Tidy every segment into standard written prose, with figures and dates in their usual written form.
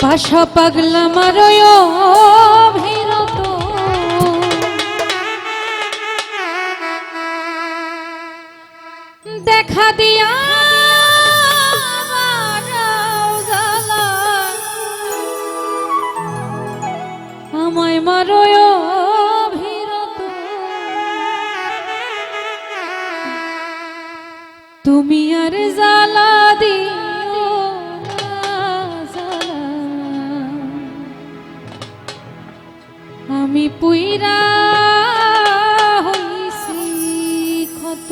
পাশা পাগলা মারয় অভিরত দেখা দিয়া আমায় মারয় অভিরত তুমি আর জ্বালা দিও না জ্বালা আমি পুইরা হইছি ক্ষত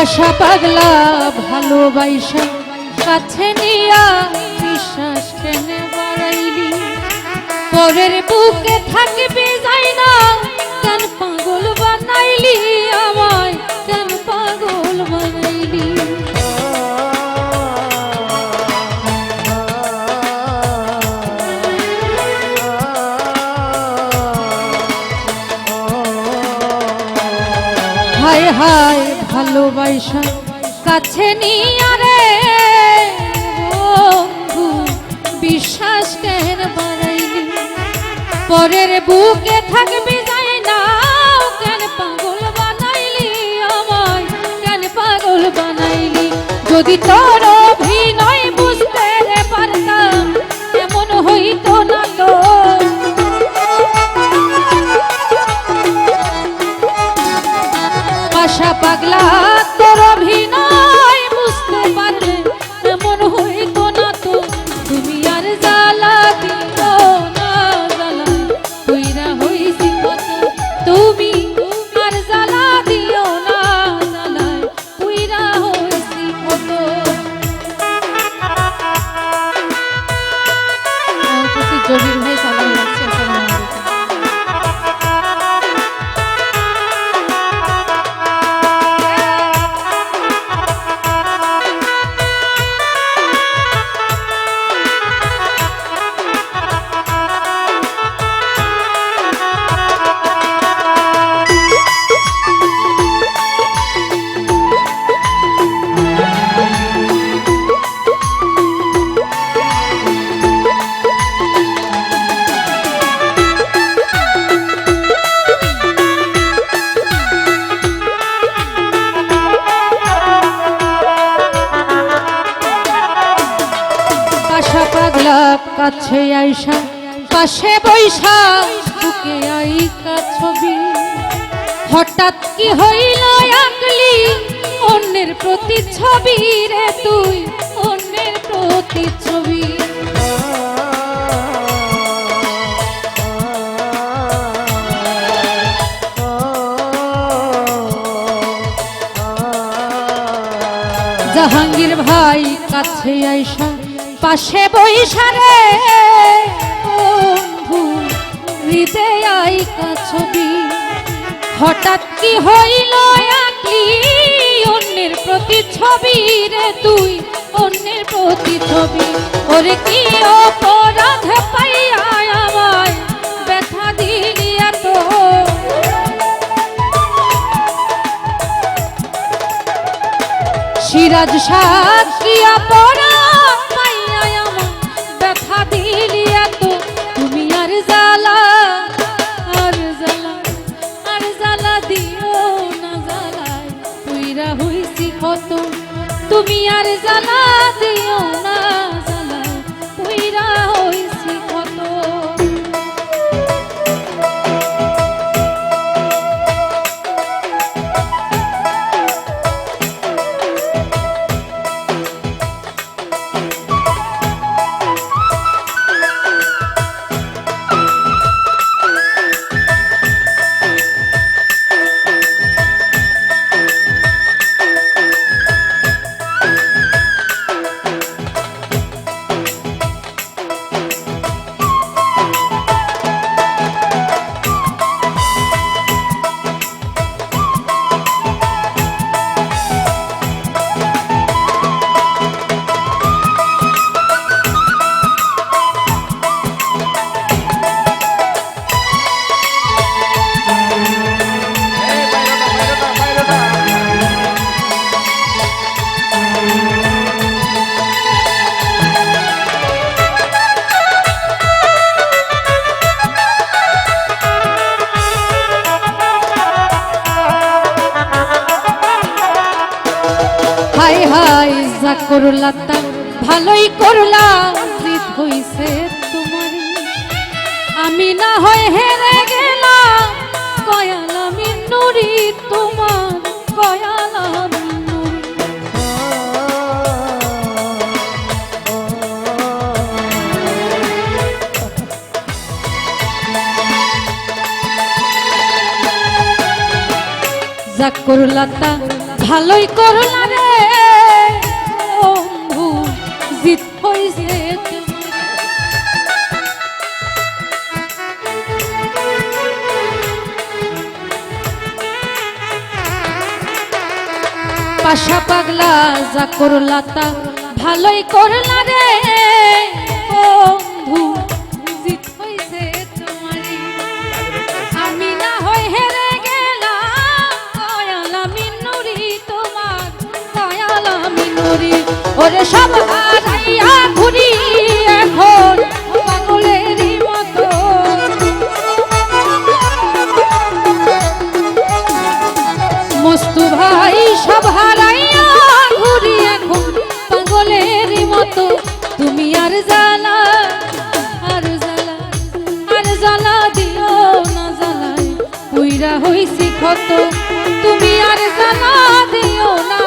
আশা পাগলা ভালোবাসা কাছে নিয়া বিশ্বাস কেনে বাড়াইলি পরের বুকে থাকবে যাই না কেন পাগল বানাইলি আমায় কেন পাগল বানাইলি হায় হায় ভালোবাসা কাছে নিয়া রে বন্ধু বিশ্বাস কেন বাড়াইলি পরের বুকে থাকবি যাই না কেন পাগল বানাইলি আমায় কেন পাগল বানাইলি যদি তোর অভিনয় বুঝতে পারতাম এমন হইতো না তো আশা পাগলা তোর অভিনয় বুঝতে পারলে এমন হইতো না তো তুমি আর জ্বালা দিও না জ্বালা কইরা হইছি কত তুমি আর জ্বালা দিও না জ্বালা কইরা হইছি কত জমির ভাই সালাম লাগছে কাছে আইসা পাশে বৈশা বুকে আইকা ছবি হঠাৎ কি হইল আকলি অন্যের প্রতিচ্ছবি রে তুই অন্যের প্রতিচ্ছবি জাহাঙ্গীর ভাই কাছে আইসা পাশে বইসা রে বন্ধু হৃদয় আইকা ছবি হঠাৎ কি হইল আঁকলি অন্যের প্রতি ছবি রে তুই অন্যের প্রতি ছবি ওরে কি অপরাধ পাইয়া আমায় ব্যথা দিলি এত সিরাজ সাক্ষী অপরাধ পাইয়া আমায় ব্যথা দিলি এত তুমি আর জ্বালা আর জ্বালা আর জ্বালা দিও না জ্বালায় তুইরা হইছি কত তুমি আর জ্বালা দিও না জ্বালায় তুইরা হইছি কত হাই হাই যা করলা তা ভালোই করলা জিত হইছে তোমার আমি না হয় হেরে গেলাম কয়ালা মিনুরি তোমার কয়ালা মিনুরি যা করলা তা ভালোই করলা রে বন্ধু জিত হইছে পাশা পাগলা যা করলা তা ভালোই করলা রে বন্ধু জিত হইছে তোমারই আমি না হয় হেরে গেলাম কয়ালা মিনুরি তোমার কয়ালা মিনুরি ওরে সব হারাইয়া ঘুরি এখন পাগলেরই মতো মস্তু ভাই সব হারাইয়া ঘুরি এখন পাগলেরই মতো তুমি আর জ্বালা আর জ্বালা আর জ্বালা দিও না জ্বালায় পুইরা হইছি ক্ষত তুমি আর জ্বালা দিও না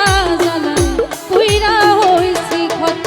জ্বালায় পুইরা হইছি ক্ষত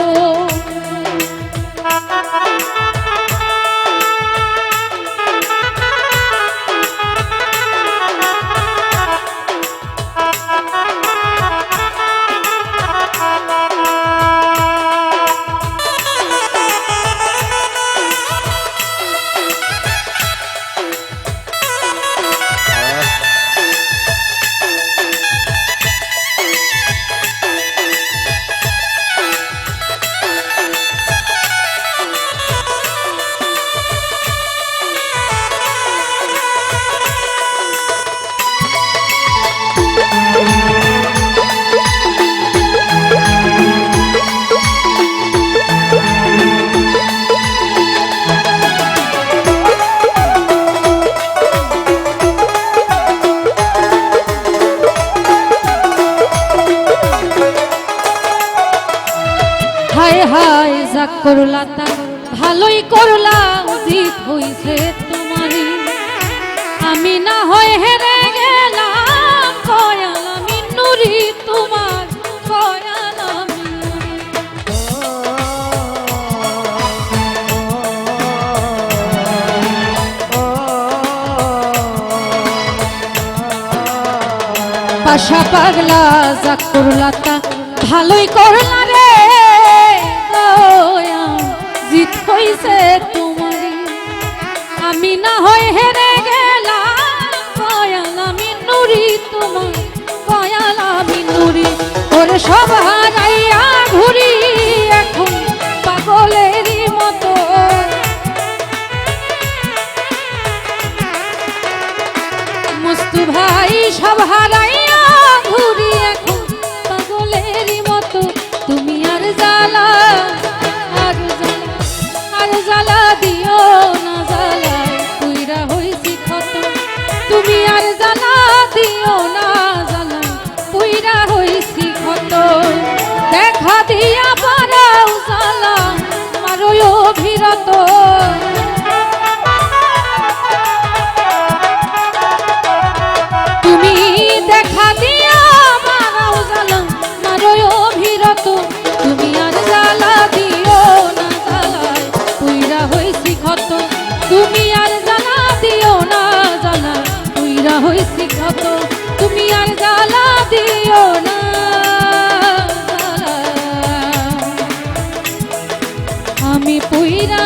হায় হায় যা করলা তা ভালোই করলা জিত হইছে তোমারই আমি না হয় হেরে গেলাম কয়ালা মিনুরি তোমার কয়ালা মিনুরি পাশা পাগলা যা করলা তা ভালোই করলা রে জিত হইছে তোমারই আমি না হয় হেরে গেলাম কয়ালা মিনুরি সব হারাইয়া ঘুরি এখন পাগলেরই মতো তুমি আর জ্বালা আর জ্বালা আর জ্বালা দিও না জ্বালায় পুইরা হইছি ক্ষত তুমি আর জ্বালা দিও না জ্বালায় পুইরা হইছি ক্ষত দেখা দিয়া পারাও জ্বালা মারো অভিরত তুমি দেখা দিয়া মারাও জ্বালা মারো অভিরত তুমি আর জ্বালা দিও না জ্বালায় পুইরা হইছি ক্ষত তুমি আর জ্বালা দিও না জ্বালা পুইরা হইছি ক্ষত তুমি আর জ্বালা দিও না জ্বালা আমি পুইরা